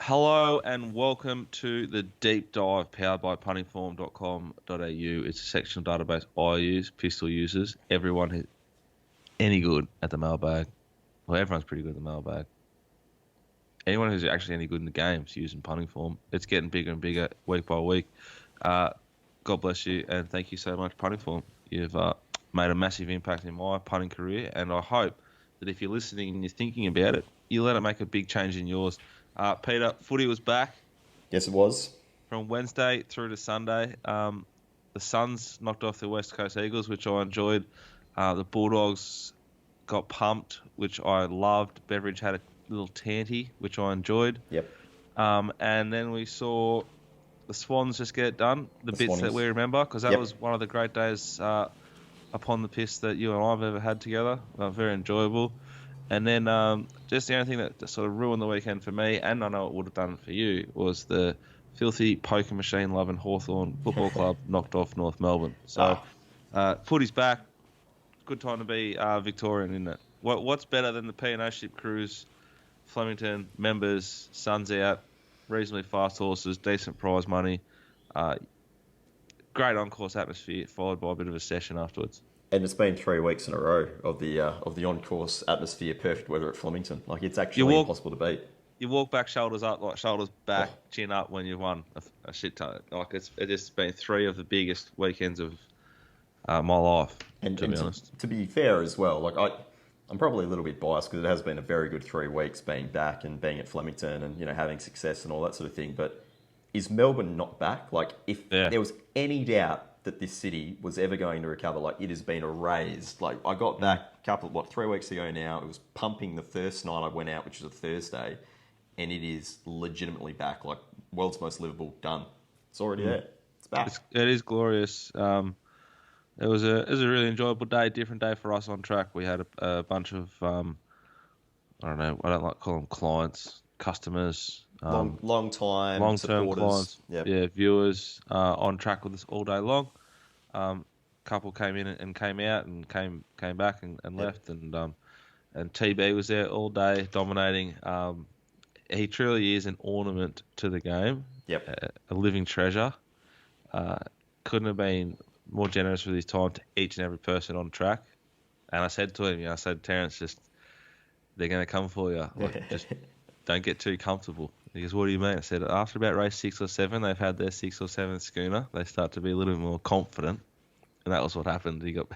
Hello and welcome to the deep dive powered by puntingform.com.au. It's a sectional database I use, Pistol users. Everyone who's any good at the mailbag. Well, everyone's pretty good at the mailbag. Anyone who's actually any good in the game's using punting form. It's getting bigger and bigger week by week. God bless you and thank you so much, punting form. You've made a massive impact in my punting career, and I hope that if you're listening and you're thinking about it, you let it make a big change in yours. Peter, footy was back. Yes, it was. From Wednesday through to Sunday. The Suns knocked off the West Coast Eagles, which I enjoyed. The Bulldogs got pumped, which I loved. Beveridge had a little tanty, which I enjoyed. Yep. And then we saw the Swans just get it done, the bits Swannies that we remember, because that Yep. was one of the great days upon the piss that you and I have ever had together. Very enjoyable. And then just the only thing that sort of ruined the weekend for me, and I know it would have done it for you, was the filthy poker machine loving Hawthorn Football Club knocked off North Melbourne. So footy's back. Good time to be Victorian, isn't it? What's better than the P&O ship cruise, Flemington, members, Suns out, reasonably fast horses, decent prize money, great on-course atmosphere, followed by a bit of a session afterwards. And it's been 3 weeks in a row of the on-course atmosphere, perfect weather at Flemington. Like, it's actually impossible to beat. You walk back, shoulders up, like shoulders back, chin up when you've won a shit ton. Like it's just been 3 of the biggest weekends of my life, to be honest. To be fair as well, like I'm probably a little bit biased because it has been a very good 3 weeks being back and being at Flemington and having success and all that sort of thing. But is Melbourne not back? Like, if there was any doubt that this city was ever going to recover, like, it has been erased. Like, I got back 3 weeks ago now. It was pumping the first night I went out, which was a Thursday, and it is legitimately back. Like, world's most livable, done. It's already there. It's back. It is glorious. It was a really enjoyable day, different day for us on track. We had a bunch of I don't know, I don't like to call them clients, customers, long-term clients, Yep. viewers on track with us all day long. Couple came in and came out and came back and left, and TB was there all day dominating. He truly is an ornament to the game. Yep. A living treasure. Couldn't have been more generous with his time to each and every person on track. And I said to him, I said, Terence, they're going to come for you. Like, just don't get too comfortable. He goes, what do you mean? I said, after about race 6 or 7, they've had their 6th or 7th schooner. They start to be a little bit more confident. And that was what happened. He got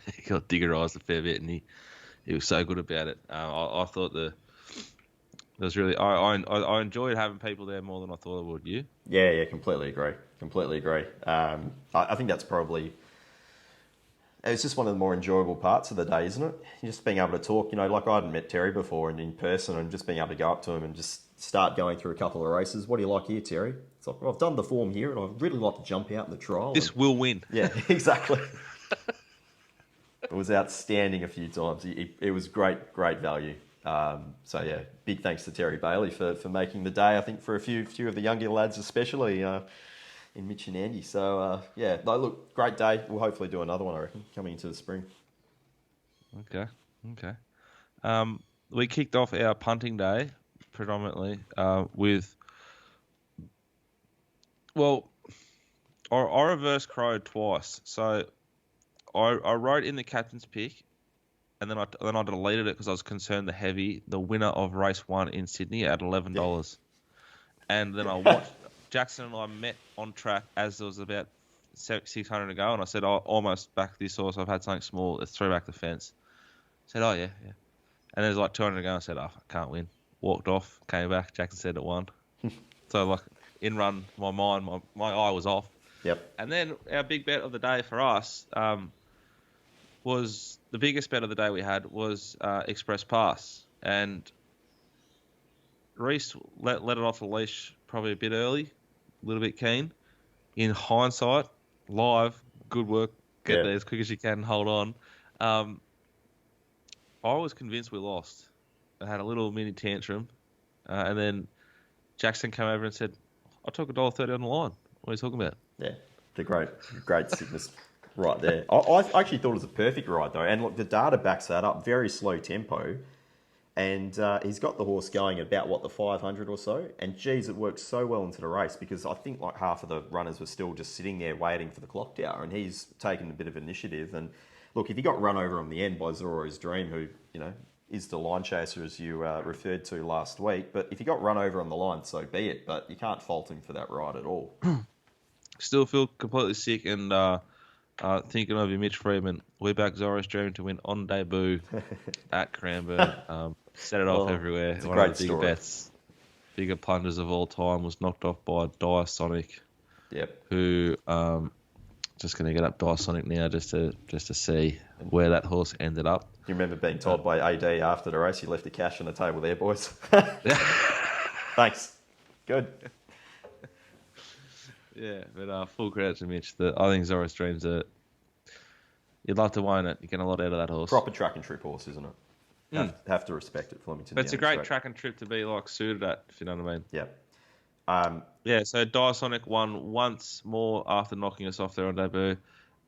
diggerized a fair bit, and he was so good about it. I thought it was really... I enjoyed having people there more than I thought I would. You? Yeah, completely agree. I think that's probably... It's just one of the more enjoyable parts of the day, isn't it? Just being able to talk, like I hadn't met Terry before and in person, and just being able to go up to him and just start going through a couple of races. What do you like here, Terry? It's like, well, I've done the form here and I'd really like to jump out in the trial. This will win. Yeah, exactly. It was outstanding a few times. It was great value. So yeah, big thanks to Terry Bailey for making the day. I think for a few of the younger lads especially, in Mitch and Andy. So, look, great day. We'll hopefully do another one, I reckon, coming into the spring. Okay. We kicked off our punting day predominantly with... Well, I reverse crowed twice. So I wrote in the captain's pick, and then I deleted it because I was concerned the winner of race 1 in Sydney at $11. Yeah. And then I watched... Jackson and I met on track as there was about 600 to go, and I said, I almost backed this horse. I've had something small. Let's throw back the fence. I said, oh, yeah. And there's like 200 to go. I said, I can't win. Walked off, came back. Jackson said it won. So, like, in run, my mind, my eye was off. Yep. And then our big bet of the day for us was the biggest bet of the day we had was Express Pass. And Reese let it off the leash probably a bit early. A little bit keen. In hindsight, live, good work. Get there as quick as you can. Hold on. I was convinced we lost. I had a little mini tantrum, and then Jackson came over and said, "I took $1.30 on the line." What are you talking about? Yeah, the great sickness right there. I actually thought it was a perfect ride though, and look, the data backs that up. Very slow tempo, And he's got the horse going at about, the 500 or so. And geez, it works so well into the race because I think like half of the runners were still just sitting there waiting for the clock tower. And he's taken a bit of initiative. And look, if he got run over on the end by Zoro's Dream, who, is the line chaser as you referred to last week. But if he got run over on the line, so be it. But you can't fault him for that ride at all. Still feel completely sick and thinking of you, Mitch Freeman. We back Zoro's Dream to win on debut at Cranbourne. Set it off everywhere. It's a One great of the big story. bets, bigger plunders of all time, was knocked off by Diasonic. Yep. Who just going to get up Diasonic now just to see where that horse ended up. You remember being told by AD after the race, you left the cash on the table there, boys. Thanks. Good. Yeah, but full credit to Mitch. I think Zoro's Dream's you'd love to own it. You get a lot out of that horse. Proper track and trip horse, isn't it? Have to respect it, Flemington. But it's a great track and trip to be like suited at, if you know what I mean. Yeah. Yeah, so Diasonic won once more after knocking us off there on debut,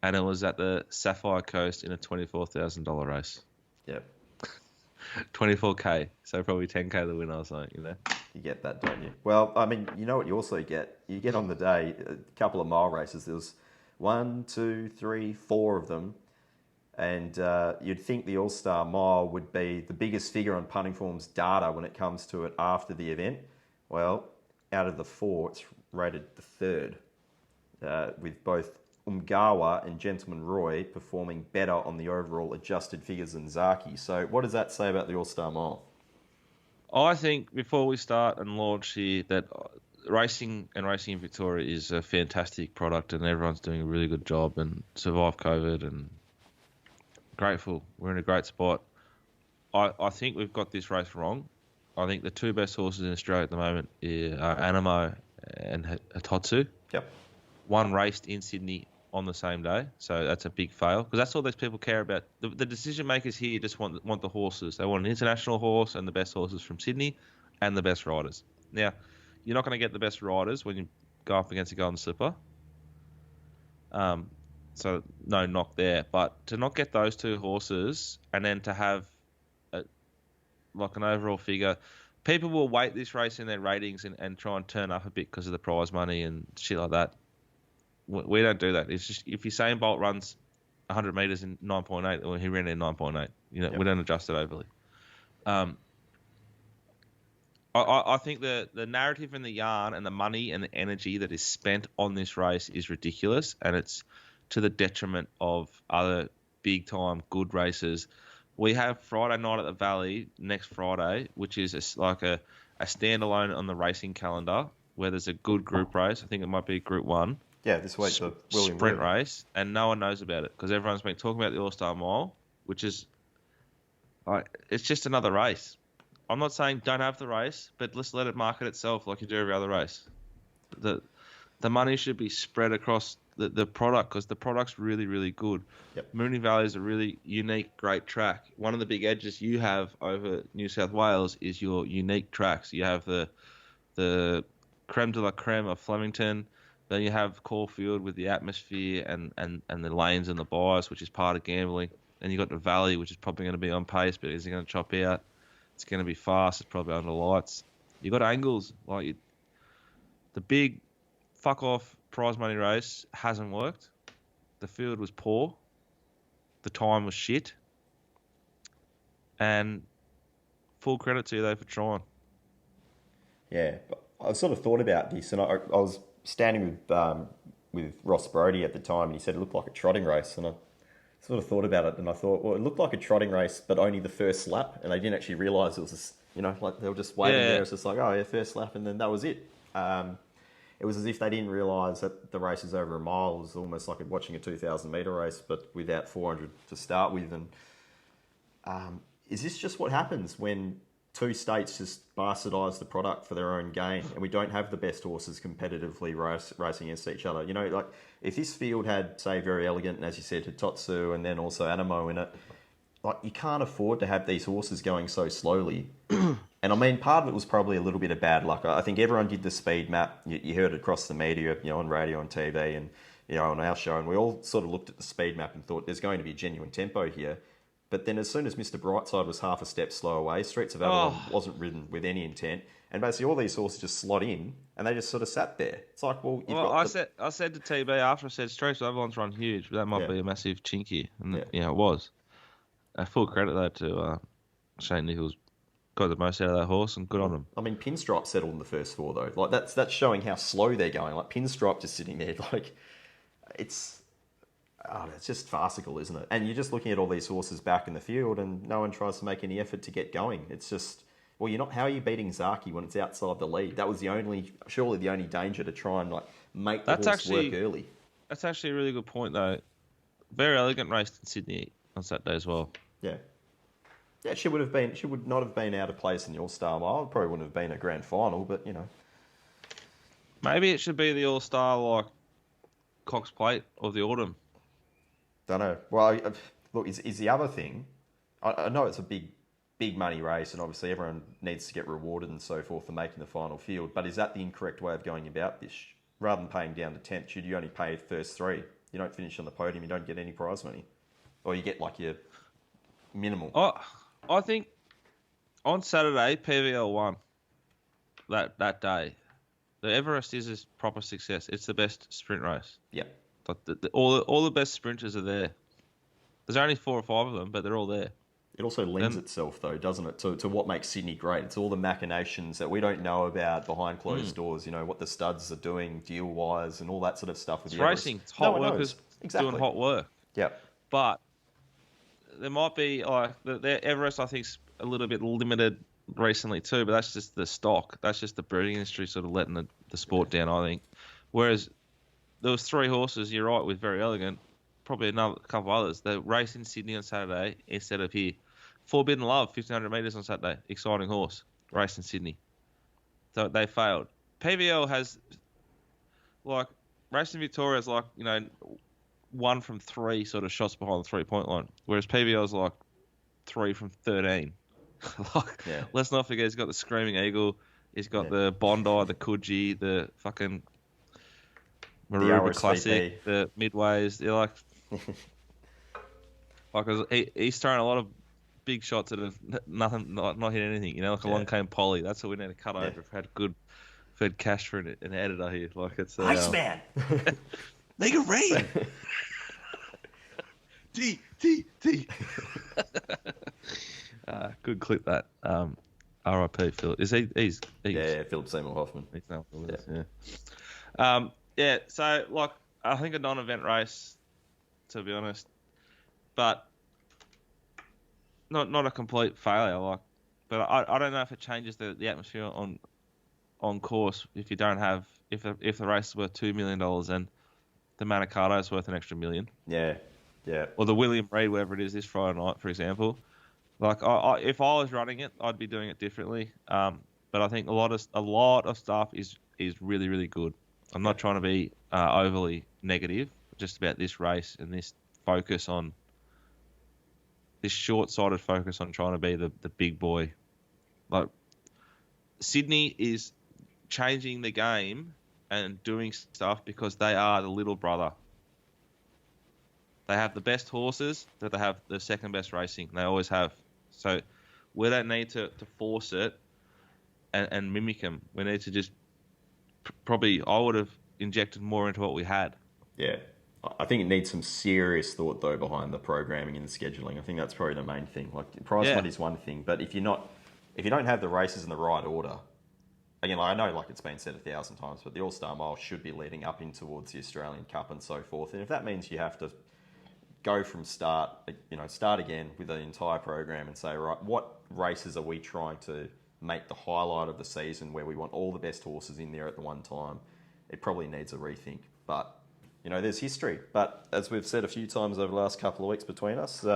and it was at the Sapphire Coast in a $24,000 race. Yep. 24K, so probably 10K the winner or something, You get that, don't you? Well, I mean, you know what you also get? You get on the day a couple of mile races. There was 1, 2, 3, 4 of them. And you'd think the All-Star Mile would be the biggest figure on Punting Form's data when it comes to it after the event. Well, out of the 4, it's rated the third, with both Umgawa and Gentleman Roy performing better on the overall adjusted figures than Zaaki. So what does that say about the All-Star Mile? I think before we start and launch here that racing in Victoria is a fantastic product and everyone's doing a really good job and survived COVID and grateful. We're in a great spot. I think we've got this race wrong. I think the two best horses in Australia at the moment are Animo and Hitotsu. Yep. One raced in Sydney on the same day, so that's a big fail because that's all these people care about. The decision makers here just want the horses. They want an international horse and the best horses from Sydney and the best riders. Now, you're not going to get the best riders when you go up against a Golden Slipper. So no knock there, but to not get those two horses and then to have an overall figure, people will weight this race in their ratings and try and turn up a bit because of the prize money and shit like that. We don't do that. It's just if Usain Bolt runs 100 metres in 9.8, or he ran in 9.8, we don't adjust it overly. I think the narrative and the yarn and the money and the energy that is spent on this race is ridiculous, and it's to the detriment of other big-time good races. We have Friday night at the Valley next Friday, which is like a standalone on the racing calendar where there's a good group race. I think it might be Group 1. Yeah, this week the William sprint race, and no one knows about it because everyone's been talking about the All-Star Mile, which is it's just another race. I'm not saying don't have the race, but let's let it market itself like you do every other race. The money should be spread across the product because the product's really, really good. Yep. Moonee Valley is a really unique, great track. One of the big edges you have over New South Wales is your unique tracks. You have the creme de la creme of Flemington. Then you have Caulfield with the atmosphere and the lanes and the bias, which is part of gambling. And you got the Valley, which is probably going to be on pace, but is it going to chop out? It's going to be fast. It's probably under lights. You got angles the big fuck off prize money race hasn't worked. The field was poor. The time was shit. And full credit to you though for trying. Yeah, I sort of thought about this, and I was standing with Ross Brody at the time, and he said it looked like a trotting race, and I sort of thought about it, and I thought, well, it looked like a trotting race, but only the first lap, and they didn't actually realise it was this, like they were just waiting there. It's just like, oh yeah, first lap, and then that was it. It was as if they didn't realise that the race is over a mile. It was almost like watching a 2,000 metre race, but without 400 to start with. And is this just what happens when two states just bastardise the product for their own gain, and we don't have the best horses competitively racing against each other? Like if this field had, say, Very Elegant, and as you said, Hitotsu, and then also Animo in it, like you can't afford to have these horses going so slowly. And I mean, part of it was probably a little bit of bad luck. I think everyone did the speed map. You heard it across the media, on radio and TV, and on our show, and we all sort of looked at the speed map and thought there's going to be a genuine tempo here. But then as soon as Mr. Brightside was half a step slow away, Streets of Avalon wasn't ridden with any intent. And basically all these horses just slot in and they just sort of sat there. It's like, well, I said to TB after, I said, Streets of Avalon's run huge, but that might be a massive chinky. And it was. Full credit, though, to Shane Nichols. Got the most out of that horse, and good on him. I mean, Pinstripe settled in the first four, though. Like, that's showing how slow they're going. Like, Pinstripe just sitting there, like, it's just farcical, isn't it? And you're just looking at all these horses back in the field, and no one tries to make any effort to get going. It's just, well, you're not. How are you beating Zaaki when it's outside the lead? That was surely the only danger to try and like make the horse work early. That's actually a really good point, though. Very elegant race in Sydney on Saturday as well. Yeah. Yeah, she would not have been out of place in the All-Star Mile. It probably wouldn't have been a grand final, but, you know. Maybe it should be the All-Star, like, Cox Plate of the autumn. Don't know. Well, look, is the other thing... I know it's a big money race, and obviously everyone needs to get rewarded and so forth for making the final field, but is that the incorrect way of going about this? Rather than paying down to 10th, should you only pay the first three? You don't finish on the podium, you don't get any prize money. Or you get, like, your minimal. I think on Saturday, PVL won that day. The Everest is a proper success. It's the best sprint race. Yeah. Like all the best sprinters are there. There's only 4 or 5 of them, but they're all there. It also lends itself, though, doesn't it, to what makes Sydney great. It's all the machinations that we don't know about behind closed doors, you know, what the studs are doing deal-wise and all that sort of stuff. With it's racing. It's hot workers doing hot work. Yeah. But there might be, like, the Everest, I think, is a little bit limited recently too, but that's just the stock. That's just the breeding industry sort of letting the sport down, I think. Whereas there was 3 horses, you're right, with Very Elegant, probably another couple of others. They race in Sydney on Saturday instead of here. Forbidden Love, 1,500 metres on Saturday. Exciting horse. Race in Sydney. So they failed. PVL has, like, Racing Victoria's like, you know, 1 from 3 sort of shots behind the 3-point line. Whereas PVL's like 3 from 13. Let's not forget, he's got the Screaming Eagle. He's got the Bondi, the Coogee, the fucking Maruba Classic, the Midways. They're like, he's throwing a lot of big shots that have not hit anything. You know, like along came Polly. That's what we need to cut over. If we had cash for an editor here. Like it's Iceman. Nigga Rain. T. Good clip that. R.I.P. Philip. He's Philip Seymour Hoffman. He's now so like I think a non-event race, to be honest, but not a complete failure. Like, but I don't know if it changes the atmosphere on course if you don't have if the race is worth $2 million and the Manicato is worth an extra $1 million. Yeah. Or the William Reid, whatever it is, this Friday night, for example. Like, if I was running it, I'd be doing it differently. But I think a lot of stuff is really, really good. I'm not trying to be overly negative, just about this race and this focus on this short-sighted focus on trying to be the big boy. Like, Sydney is changing the game and doing stuff because they are the little brother. They have the best horses, but they have the second best racing. They always have. So we don't need to force it and mimic them. We need to just probably, I would have injected more into what we had. Yeah. I think it needs some serious thought, though, behind the programming and the scheduling. I think that's probably the main thing. Like, prize money is one thing, but if you don't have the races in the right order, again, I know, like it's been said 1,000 times, but the All-Star Mile should be leading up in towards the Australian Cup and so forth. And if that means you have to go from start again with the entire program and say, right, what races are we trying to make the highlight of the season where we want all the best horses in there at the one time? It probably needs a rethink. But, you know, there's history. But as we've said a few times over the last couple of weeks between us, you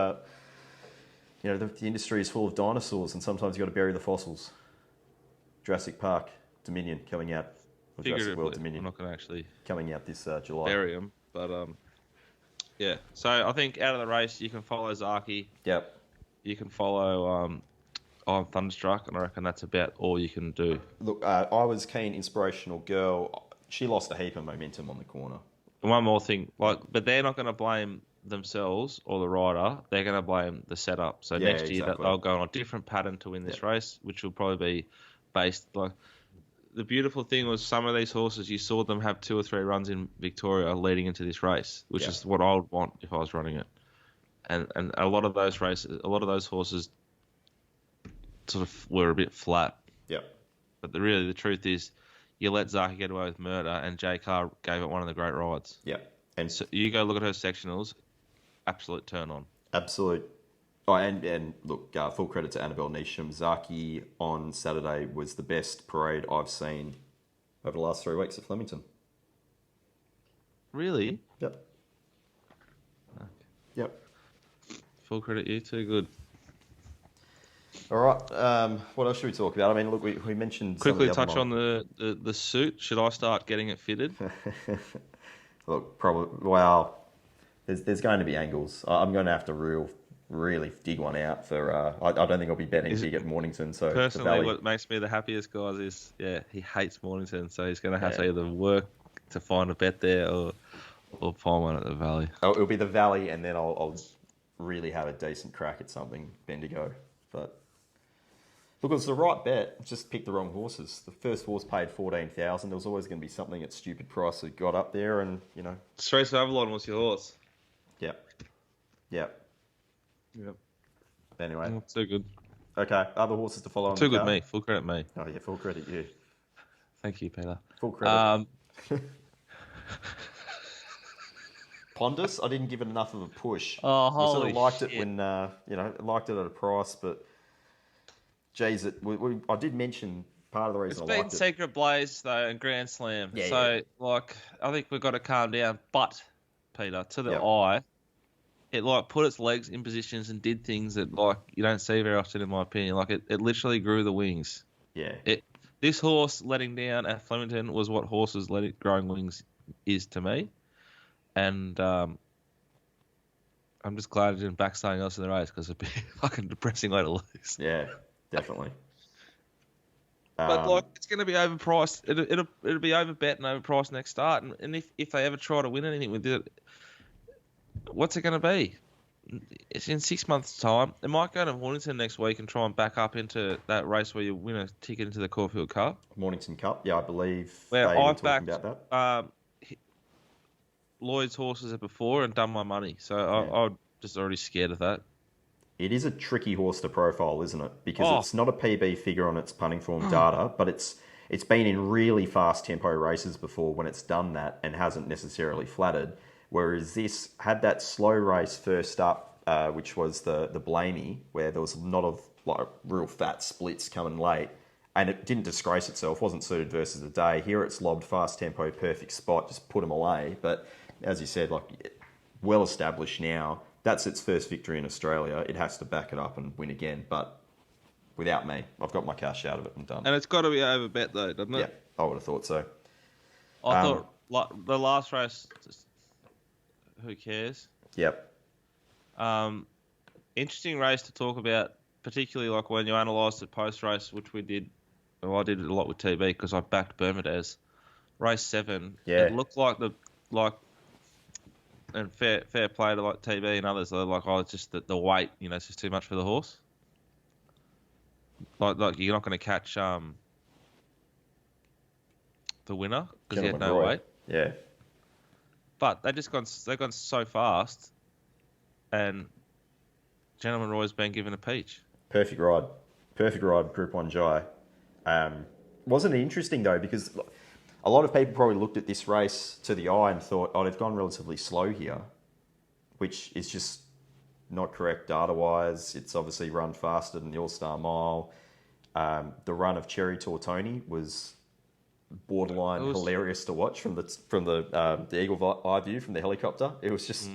know, the industry is full of dinosaurs and sometimes you've got to bury the fossils. Jurassic Park Dominion coming out. Or Jurassic World Dominion. I'm not going to actually coming out this July. Bury them, but yeah. So I think out of the race, you can follow Zaaki. Yep. You can follow I'm Thunderstruck, and I reckon that's about all you can do. Look, I was keen, Inspirational Girl. She lost a heap of momentum on the corner. And one more thing, but they're not going to blame themselves or the rider, they're going to blame the setup. So Yeah, next year exactly. they'll go on a different pattern to win this race, which will probably be based like. The beautiful thing was some of these horses, you saw them have 2 or 3 runs in Victoria leading into this race, which is what I would want if I was running it. And a lot of those races, a lot of those horses sort of were a bit flat. Yeah. But the truth is, you let Zaaki get away with murder, and J Carr gave it one of the great rides. Yeah. And so you go look at her sectionals, absolute turn on. Absolute. Oh, and look, full credit to Annabelle Neesham. Zaaki on Saturday was the best parade I've seen over the last 3 weeks at Flemington. Really? Yep. Okay. Yep. Full credit, you too. Good. All right. What else should we talk about? I mean, look, we mentioned quickly some of the touch on the suit. Should I start getting it fitted? Look, probably. Well, there's going to be angles. I'm going to have to really dig one out for. I don't think I'll be betting big at Mornington. So personally, what makes me the happiest, guys, is he hates Mornington, so he's going to have to either work to find a bet there or find one at the Valley. Oh, it'll be the Valley, and then I'll really have a decent crack at something Bendigo. But look, it was the right bet. Just picked the wrong horses. The first horse paid 14,000. There was always going to be something at stupid price that got up there, and Straits of Avalon was your horse. Yep. Anyway, too good. Okay, other horses to follow on too the good, card? me. Full credit, me. Oh yeah, full credit you. Thank you, Peter. Full credit. Pondus, I didn't give it enough of a push. Oh, holy we sort of liked shit. it when liked it at a price, but geez, I did mention part of the reason It's I been liked it. Secret Blaze though and Grand Slam. Yeah, so I think we've got to calm down. But Peter, to the eye, it put its legs in positions and did things that you don't see very often, in my opinion. It literally grew the wings. Yeah. This horse letting down at Flemington was what horses growing wings is to me, and I'm just glad it didn't back something else in the race because it'd be a fucking depressing way to lose. Yeah, definitely. But it's going to be overpriced. It'll be overbet and overpriced next start. And if they ever try to win anything with it, what's it going to be? It's in 6 months' time. They might go to Mornington next week and try and back up into that race where you win a ticket into the Caulfield Cup. Mornington Cup, yeah, I believe Where they were I've talking backed about that. Lloyd's horses before and done my money, so I'm just already scared of that. It is a tricky horse to profile, isn't it? Because it's not a PB figure on its punting form data, but it's been in really fast tempo races before when it's done that and hasn't necessarily flattered. Whereas this had that slow race first up, which was the Blamey, where there was a lot of real fat splits coming late, and it didn't disgrace itself. Wasn't suited versus the day. Here it's lobbed fast tempo, perfect spot, just put them away. But as you said, well established now. That's its first victory in Australia. It has to back it up and win again. But without me, I've got my cash out of it and done. And it's got to be overbet though, doesn't it? Yeah, I would have thought so. I thought the last race. Who cares? Yep. Interesting race to talk about, particularly when you analysed the post race, which we did. Well, I did it a lot with TB because I backed Bermudez. Race 7. Yeah. It looked and fair play to TB and others. They're it's just the weight. It's just too much for the horse. You're not going to catch the winner because he had no weight. Yeah. But they've gone so fast, and Gentleman Roy's been given a peach. Perfect ride, Group 1 Jai. Wasn't it interesting though, because a lot of people probably looked at this race to the eye and thought, they've gone relatively slow here, which is just not correct data-wise. It's obviously run faster than the All-Star Mile. The run of Cherry Tortoni was borderline hilarious to watch from the eagle eye view from the helicopter. It was just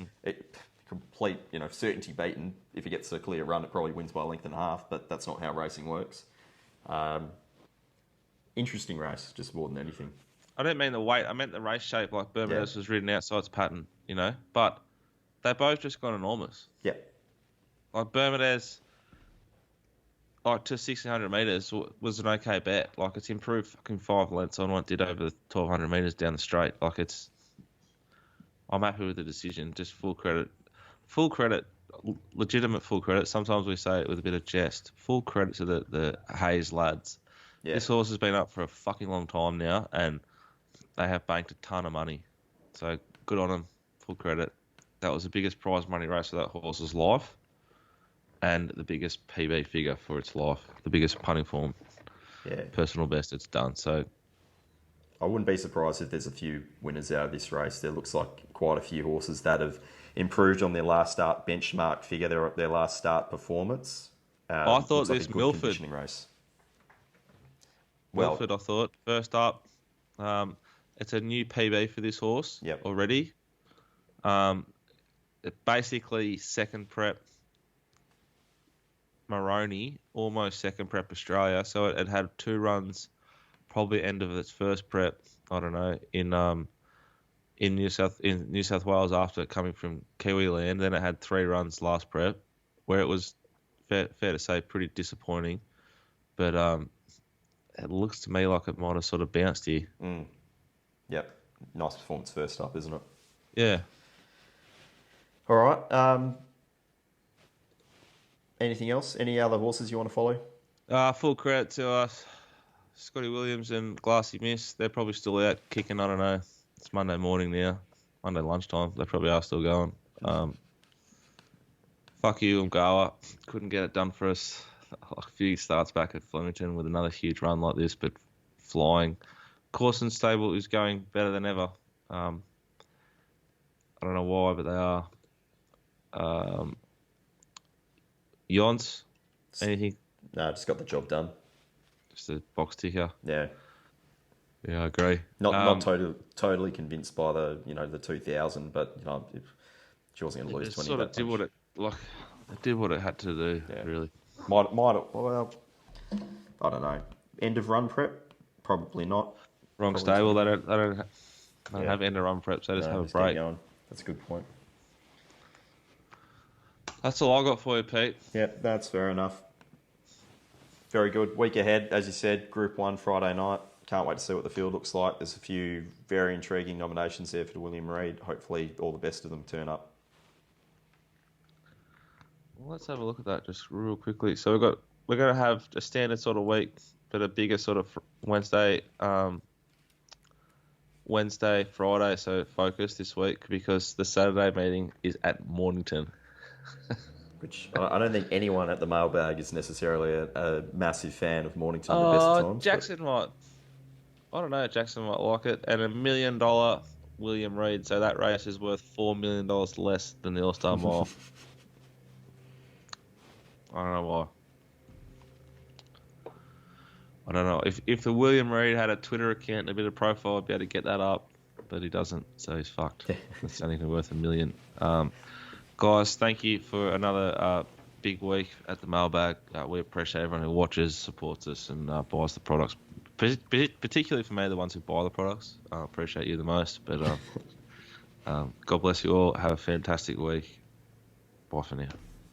complete, certainty beaten. If he gets a clear run, it probably wins by a length and a half, but that's not how racing works. Interesting race, just more than anything. I didn't mean the weight. I meant the race shape. Bermudez was ridden outside its pattern, But they both just got enormous. Yeah. Bermudez, to 1,600 metres was an okay bet. It's improved fucking 5 lengths on what it did over the 1,200 metres down the straight. I'm happy with the decision. Just full credit. full credit, legitimate full credit. Sometimes we say it with a bit of jest. Full credit to the Hayes lads. Yeah. This horse has been up for a fucking long time now, and they have banked a ton of money. So good on them. Full credit. That was the biggest prize money race of that horse's life, and the biggest PB figure for its life. The biggest punting form. Yeah. Personal best it's done. So I wouldn't be surprised if there's a few winners out of this race. There looks like quite a few horses that have improved on their last start benchmark figure, their last start performance. I thought like this a good Milford conditioning race. Milford, I thought first up, it's a new PB for this horse already. Basically second prep Maroney, almost second prep Australia. So it had 2 runs, probably end of its first prep. I don't know in New South Wales after coming from Kiwi land. Then it had 3 runs last prep, where it was fair to say pretty disappointing. But it looks to me like it might have sort of bounced here. Yep, nice performance first up, isn't it? Yeah. All right. Anything else? Any other horses you want to follow? Full credit to us, Scotty Williams and Glassy Miss. They're probably still out kicking. I don't know. It's Monday morning now, Monday lunchtime. They probably are still going. Fuck you, Umgawa. Couldn't get it done for us. A few starts back at Flemington with another huge run like this, but flying. Corson stable is going better than ever. I don't know why, but they are. Yons, anything? No, just got the job done. Just a box ticker. Yeah. Yeah, I agree. Not totally convinced by the 2000, but she wasn't going to lose 20. Sort of did what it did what it had to do. Yeah. Really. Well, I don't know. End of run prep, probably not. Wrong probably stable. They don't have end of run preps. They just have a break. That's a good point. That's all I got for you, Pete. Yeah, that's fair enough. Very good. Week ahead, as you said, Group 1 Friday night. Can't wait to see what the field looks like. There's a few very intriguing nominations there for the William Reid. Hopefully all the best of them turn up. Well, let's have a look at that just real quickly. So we're going to have a standard sort of week, but a bigger sort of Wednesday, Friday, so focus this week because the Saturday meeting is at Mornington. Which I don't think anyone at the mailbag is necessarily a massive fan of Mornington the best times. Jackson might. I don't know. Jackson might like it. And $1 million William Reid. So that race is worth $4 million less than the All-Star Mile. I don't know why. I don't know. If the William Reid had a Twitter account and a bit of profile, I'd be able to get that up. But he doesn't, so he's fucked. It's only worth $1 million. Guys, thank you for another big week at the mailbag. We appreciate everyone who watches, supports us, and buys the products. Particularly for me, the ones who buy the products. I appreciate you the most. But God bless you all. Have a fantastic week. Bye for now.